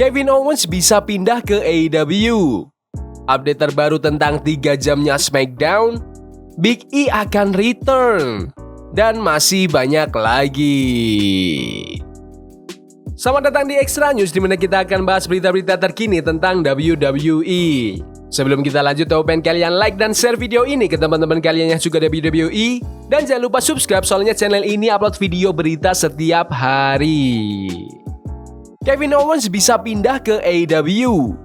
Kevin Owens bisa pindah ke AEW. Update terbaru tentang 3 jamnya SmackDown. Big E akan return. Dan masih banyak lagi. Selamat datang di Extra News, di mana kita akan bahas berita-berita terkini tentang WWE. Sebelum kita lanjut, aku pengen kalian like dan share video ini ke teman-teman kalian yang suka WWE. Dan jangan lupa subscribe, soalnya channel ini upload video berita setiap hari. Kevin Owens bisa pindah ke AEW.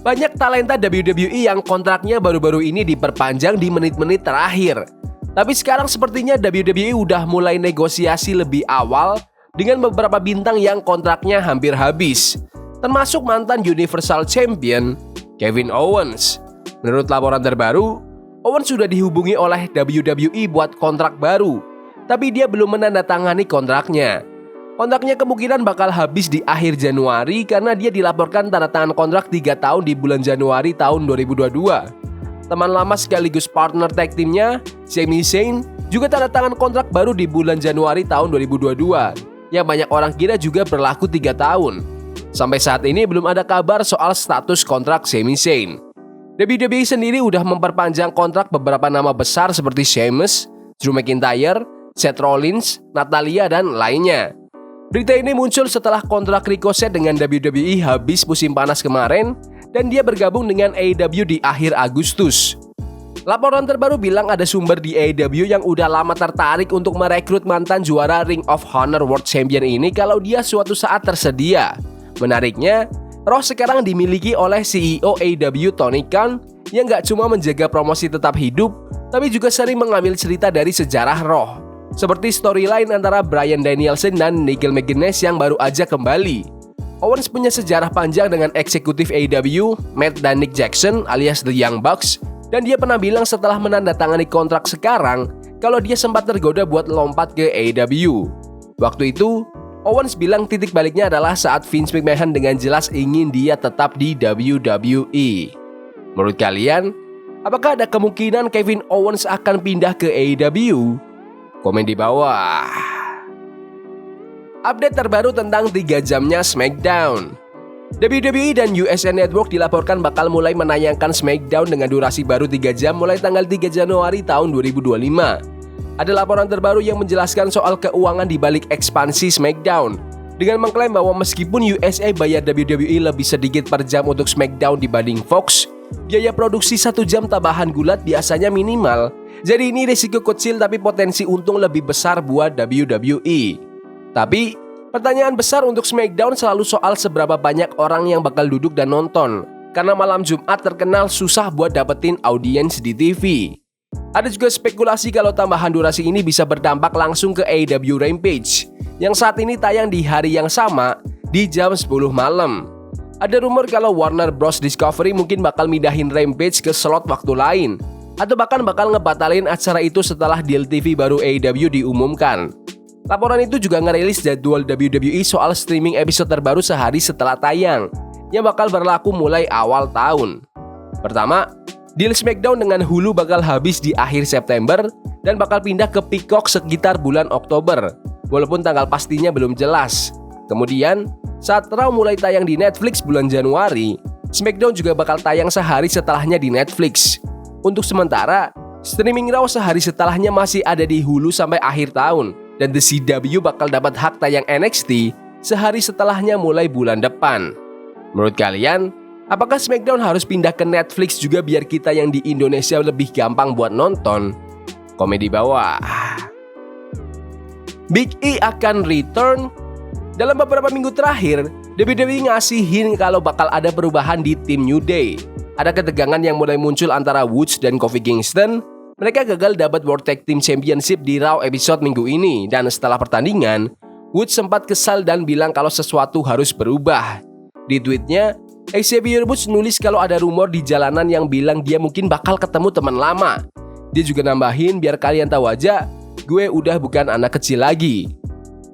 Banyak talenta WWE yang kontraknya baru-baru ini diperpanjang di menit-menit terakhir. Tapi sekarang sepertinya WWE udah mulai negosiasi lebih awal dengan beberapa bintang yang kontraknya hampir habis, termasuk mantan Universal Champion Kevin Owens. Menurut laporan terbaru, Owens sudah dihubungi oleh WWE buat kontrak baru, tapi dia belum menandatangani kontraknya. Kontraknya kemungkinan bakal habis di akhir Januari karena dia dilaporkan tanda tangan kontrak 3 tahun di bulan Januari tahun 2022. Teman lama sekaligus partner tag timnya, Sami Zayn, juga tanda tangan kontrak baru di bulan Januari tahun 2022, yang banyak orang kira juga berlaku 3 tahun. Sampai saat ini belum ada kabar soal status kontrak Sami Zayn. WWE sendiri udah memperpanjang kontrak beberapa nama besar seperti Sheamus, Drew McIntyre, Seth Rollins, Natalya, dan lainnya. Berita ini muncul setelah kontrak Ricochet dengan WWE habis musim panas kemarin dan dia bergabung dengan AEW di akhir Agustus. Laporan terbaru bilang ada sumber di AEW yang udah lama tertarik untuk merekrut mantan juara Ring of Honor World Champion ini kalau dia suatu saat tersedia. Menariknya, Raw sekarang dimiliki oleh CEO AEW Tony Khan yang gak cuma menjaga promosi tetap hidup, tapi juga sering mengambil cerita dari sejarah Raw. Seperti storyline antara Bryan Danielson dan Nigel McGuinness yang baru aja kembali. Owens punya sejarah panjang dengan eksekutif AEW, Matt dan Nick Jackson alias The Young Bucks, dan dia pernah bilang setelah menandatangani kontrak sekarang kalau dia sempat tergoda buat lompat ke AEW. Waktu itu, Owens bilang titik baliknya adalah saat Vince McMahon dengan jelas ingin dia tetap di WWE. Menurut kalian, apakah ada kemungkinan Kevin Owens akan pindah ke AEW? Komen di bawah. Update terbaru tentang 3 jamnya SmackDown. WWE dan USA Network dilaporkan bakal mulai menayangkan SmackDown dengan durasi baru 3 jam mulai tanggal 3 Januari tahun 2025. Ada laporan terbaru yang menjelaskan soal keuangan di balik ekspansi SmackDown, dengan mengklaim bahwa meskipun USA bayar WWE lebih sedikit per jam untuk SmackDown dibanding Fox, biaya produksi 1 jam tambahan gulat biasanya minimal. Jadi ini risiko kecil tapi potensi untung lebih besar buat WWE. Tapi pertanyaan besar untuk SmackDown selalu soal seberapa banyak orang yang bakal duduk dan nonton, karena malam Jumat terkenal susah buat dapetin audiens di TV. Ada juga spekulasi kalau tambahan durasi ini bisa berdampak langsung ke AEW Rampage, yang saat ini tayang di hari yang sama di jam 10 malam. Ada rumor kalau Warner Bros Discovery mungkin bakal mindahin Rampage ke slot waktu lain, atau bahkan bakal ngebatalin acara itu setelah deal TV baru AEW diumumkan. Laporan itu juga ngerilis jadwal WWE soal streaming episode terbaru sehari setelah tayang, yang bakal berlaku mulai awal tahun. Pertama, deal SmackDown dengan Hulu bakal habis di akhir September dan bakal pindah ke Peacock sekitar bulan Oktober, walaupun tanggal pastinya belum jelas. Kemudian, saat Raw mulai tayang di Netflix bulan Januari, SmackDown juga bakal tayang sehari setelahnya di Netflix. Untuk sementara, streaming Raw sehari setelahnya masih ada di Hulu sampai akhir tahun, dan The CW bakal dapat hak tayang NXT sehari setelahnya mulai bulan depan. Menurut kalian, apakah SmackDown harus pindah ke Netflix juga biar kita yang di Indonesia lebih gampang buat nonton? Komen di bawah. Big E akan return. Dalam beberapa minggu terakhir, WWE ngasih hint kalau bakal ada perubahan di tim New Day. Ada ketegangan yang mulai muncul antara Woods dan Kofi Kingston. Mereka gagal dapat World Tag Team Championship di Raw episode minggu ini, dan setelah pertandingan, Woods sempat kesal dan bilang kalau sesuatu harus berubah. Di tweetnya, Xavier Woods nulis kalau ada rumor di jalanan yang bilang dia mungkin bakal ketemu teman lama. Dia juga nambahin, biar kalian tahu aja, gue udah bukan anak kecil lagi.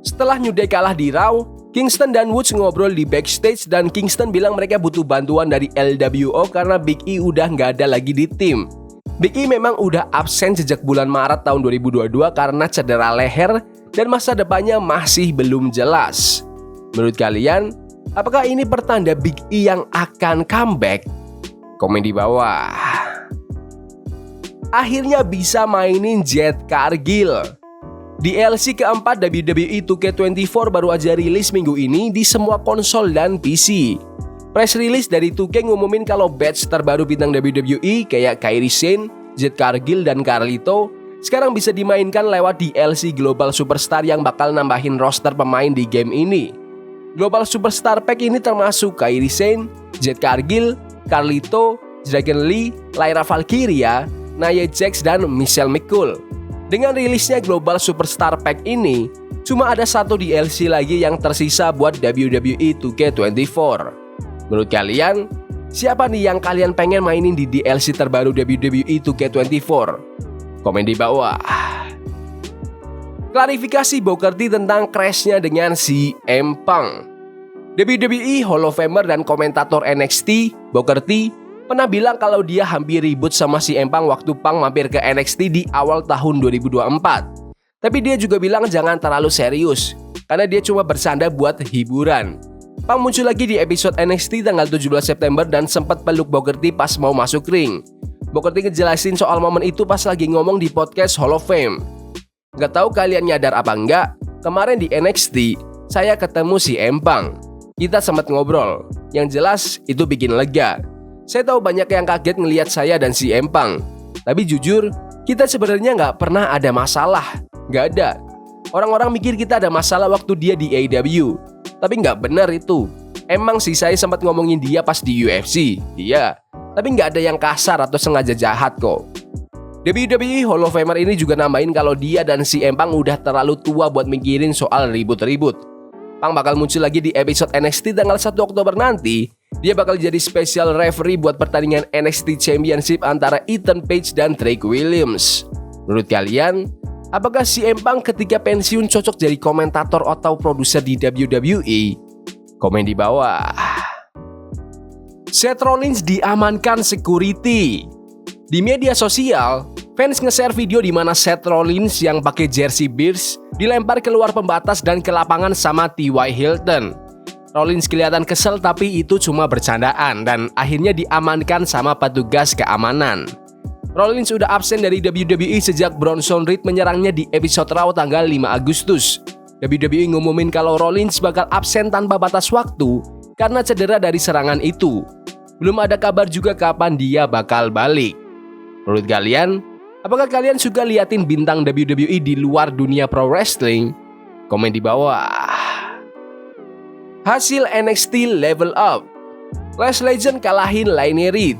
Setelah New Day kalah di Raw, Kingston dan Woods ngobrol di backstage dan Kingston bilang mereka butuh bantuan dari LWO karena Big E udah nggak ada lagi di tim. Big E memang udah absen sejak bulan Maret tahun 2022 karena cedera leher dan masa depannya masih belum jelas. Menurut kalian, Apakah ini pertanda Big E yang akan comeback? Komen di bawah. Akhirnya bisa mainin Jade Cargill. DLC keempat WWE 2K24 baru aja rilis minggu ini di semua konsol dan PC. Press release dari 2K ngumumin kalau badge terbaru bintang WWE kayak Kairi Sane, Jade Cargill, dan Carlito sekarang bisa dimainkan lewat DLC Global Superstar yang bakal nambahin roster pemain di game ini. Global Superstar Pack ini termasuk Kairi Sane, Jade Cargill, Carlito, Dragon Lee, Lyra Valkyria, Nia Jax, dan Michelle McCool. Dengan rilisnya Global Superstar Pack ini, cuma ada satu DLC lagi yang tersisa buat WWE 2K24. Menurut kalian, siapa nih yang kalian pengen mainin di DLC terbaru WWE 2K24? Komen di bawah. Klarifikasi Booker T tentang crash-nya dengan CM Punk. WWE Hall of Famer dan komentator NXT, Booker T, pernah bilang kalau dia hampir ribut sama CM Punk waktu Punk mampir ke NXT di awal tahun 2024. Tapi dia juga bilang jangan terlalu serius, karena dia cuma bersanda buat hiburan. Punk muncul lagi di episode NXT tanggal 17 September dan sempat peluk Booker T pas mau masuk ring. Booker T ngejelasin soal momen itu pas lagi ngomong di podcast Hall of Fame. Gak tahu kalian nyadar apa enggak, kemarin di NXT, saya ketemu CM Punk. Kita sempat ngobrol, yang jelas itu bikin lega. Saya tahu banyak yang kaget ngelihat saya dan CM Punk. Tapi jujur, kita sebenarnya nggak pernah ada masalah. Nggak ada. Orang-orang mikir kita ada masalah waktu dia di AEW. Tapi nggak benar itu. Emang sih saya sempat ngomongin dia pas di UFC. Iya. Tapi nggak ada yang kasar atau sengaja jahat kok. WWE Hall of Famer ini juga nambahin kalau dia dan CM Punk udah terlalu tua buat mikirin soal ribut-ribut. Punk bakal muncul lagi di episode NXT tanggal 1 Oktober nanti. Dia bakal jadi special referee buat pertandingan NXT Championship antara Ethan Page dan Drake Williams. Menurut kalian, apakah CM Punk ketika pensiun cocok jadi komentator atau produser di WWE? Komen di bawah. Seth Rollins diamankan security. Di media sosial, fans nge-share video di mana Seth Rollins yang pakai jersey Bears dilempar keluar pembatas dan ke lapangan sama T.Y. Hilton. Rollins kelihatan kesel tapi itu cuma bercandaan dan akhirnya diamankan sama petugas keamanan. Rollins udah absen dari WWE sejak Bronson Reed menyerangnya di episode Raw tanggal 5 Agustus. WWE ngumumin kalau Rollins bakal absen tanpa batas waktu karena cedera dari serangan itu. Belum ada kabar juga kapan dia bakal balik. Menurut kalian, apakah kalian suka liatin bintang WWE di luar dunia pro wrestling? Komen di bawah. Hasil NXT Level Up. Lash Legend kalahin Lainey Reed.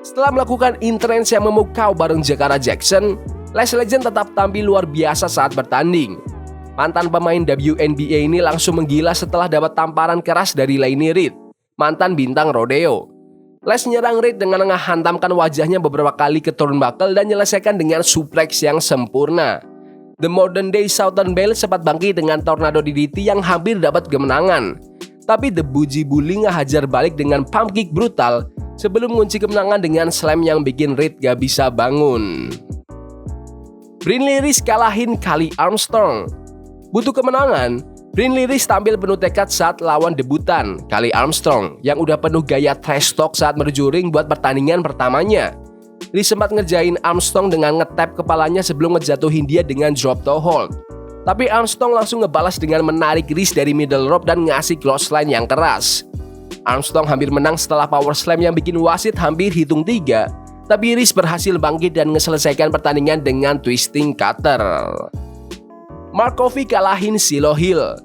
Setelah melakukan entrance yang memukau bareng Jakara Jackson, Lash Legend tetap tampil luar biasa saat bertanding. Mantan pemain WNBA ini langsung menggila setelah dapat tamparan keras dari Lainey Reed, mantan bintang rodeo. Lash nyerang Reed dengan menghantamkan wajahnya beberapa kali ke turnbuckle dan menyelesaikan dengan suplex yang sempurna. The Modern Day Southern Belle sempat bangkit dengan tornado DDT yang hampir dapat kemenangan. Tapi The Bougie Bully ngehajar balik dengan pump kick brutal sebelum mengunci kemenangan dengan slam yang bikin Reed gak bisa bangun. Brinley Reese kalahin Kali Armstrong. Butuh kemenangan, Brinley Reese tampil penuh tekad saat lawan debutan, Kali Armstrong, yang udah penuh gaya trash talk saat menuju ring buat pertandingan pertamanya. Reese sempat ngerjain Armstrong dengan ngetap kepalanya sebelum ngejatuhin dia dengan drop toe hold. Tapi Armstrong langsung ngebalas dengan menarik Reese dari middle rope dan ngasih clothesline yang keras. Armstrong hampir menang setelah power slam yang bikin wasit hampir hitung 3, tapi Reese berhasil bangkit dan menyelesaikan pertandingan dengan twisting cutter. Mark Coffey kalahin Silo Hill.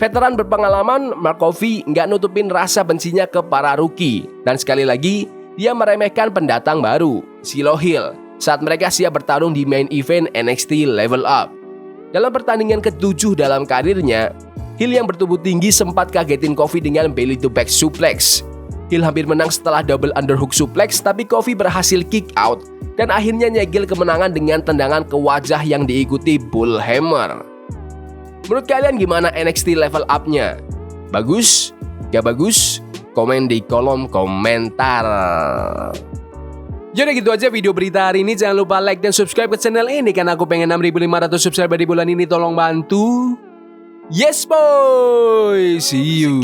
Veteran berpengalaman, Mark Coffey nggak nutupin rasa bencinya ke para rookie. Dan sekali lagi, dia meremehkan pendatang baru, Silo Hill, saat mereka siap bertarung di main event NXT Level Up. Dalam pertandingan ke-7 dalam karirnya, Hill yang bertubuh tinggi sempat kagetin Coffey dengan belly to back suplex. Hill hampir menang setelah double underhook suplex, tapi Coffey berhasil kick out dan akhirnya nyegel kemenangan dengan tendangan ke wajah yang diikuti bullhammer. Menurut kalian gimana NXT Level Up-nya? Bagus? Gak bagus? Komen di kolom komentar. Jadi gitu aja video berita hari ini. Jangan lupa like dan subscribe ke channel ini karena aku pengen 6.500 subscriber di bulan ini. Tolong bantu. Yes boy, see you.